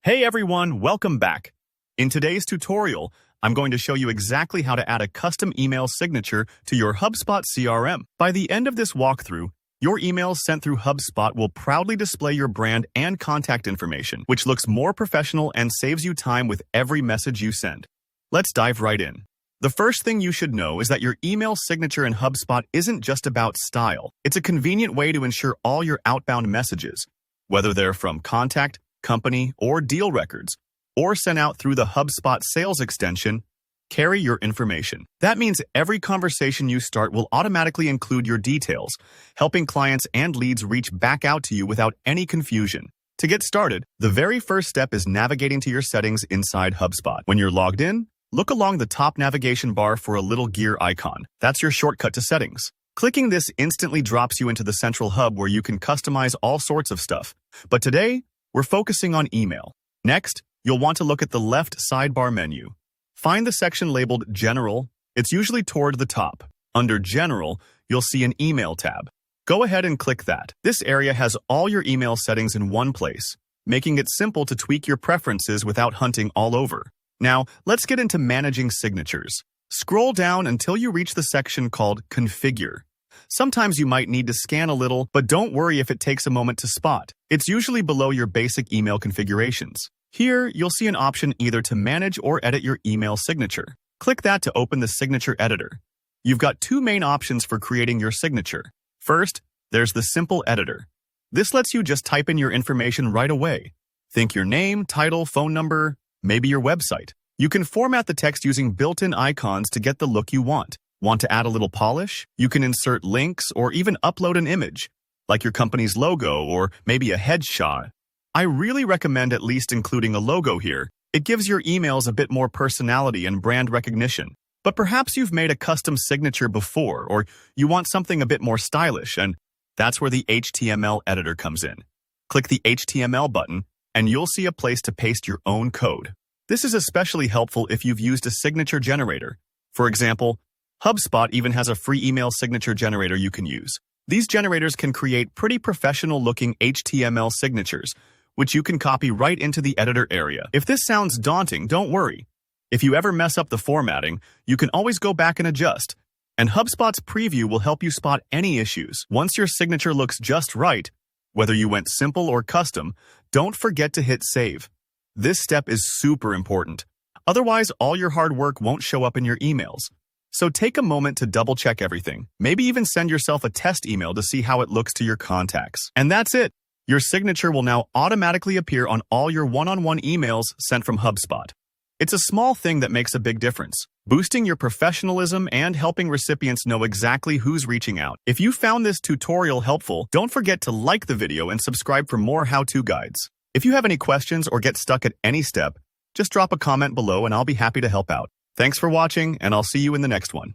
Hey everyone, welcome back. In today's tutorial, I'm going to show you exactly how to add a custom email signature to your HubSpot CRM. By the end of this walkthrough, your emails sent through HubSpot will proudly display your brand and contact information, which looks more professional and saves you time with every message you send. Let's dive right in. The first thing you should know is that your email signature in HubSpot isn't just about style. It's a convenient way to ensure all your outbound messages, whether they're from contact, company, or deal records, or sent out through the HubSpot sales extension, carry your information. That means every conversation you start will automatically include your details, helping clients and leads reach back out to you without any confusion. To get started, the very first step is navigating to your settings inside HubSpot. When you're logged in, look along the top navigation bar for a little gear icon. That's your shortcut to settings. Clicking this instantly drops you into the central hub where you can customize all sorts of stuff. But today, we're focusing on email. Next, you'll want to look at the left sidebar menu. Find the section labeled General. It's usually toward the top. Under General, you'll see an Email tab. Go ahead and click that. This area has all your email settings in one place, making it simple to tweak your preferences without hunting all over. Now, let's get into managing signatures. Scroll down until you reach the section called Configure. Sometimes you might need to scan a little, but don't worry if it takes a moment to spot. It's usually below your basic email configurations. Here, you'll see an option either to manage or edit your email signature. Click that to open the signature editor. You've got two main options for creating your signature. First, there's the simple editor. This lets you just type in your information right away. Think your name, title, phone number, maybe your website. You can format the text using built-in icons to get the look you want. Want to add a little polish? You can insert links or even upload an image, like your company's logo or maybe a headshot. I really recommend at least including a logo here. It gives your emails a bit more personality and brand recognition. But perhaps you've made a custom signature before, or you want something a bit more stylish, and that's where the HTML editor comes in. Click the HTML button, and you'll see a place to paste your own code. This is especially helpful if you've used a signature generator. For example, HubSpot even has a free email signature generator you can use. These generators can create pretty professional-looking HTML signatures, which you can copy right into the editor area. If this sounds daunting, don't worry. If you ever mess up the formatting, you can always go back and adjust. And HubSpot's preview will help you spot any issues. Once your signature looks just right, whether you went simple or custom, don't forget to hit save. This step is super important. Otherwise, all your hard work won't show up in your emails. So take a moment to double-check everything. Maybe even send yourself a test email to see how it looks to your contacts. And that's it. Your signature will now automatically appear on all your one-on-one emails sent from HubSpot. It's a small thing that makes a big difference, boosting your professionalism and helping recipients know exactly who's reaching out. If you found this tutorial helpful, don't forget to like the video and subscribe for more how-to guides. If you have any questions or get stuck at any step, just drop a comment below and I'll be happy to help out. Thanks for watching, and I'll see you in the next one.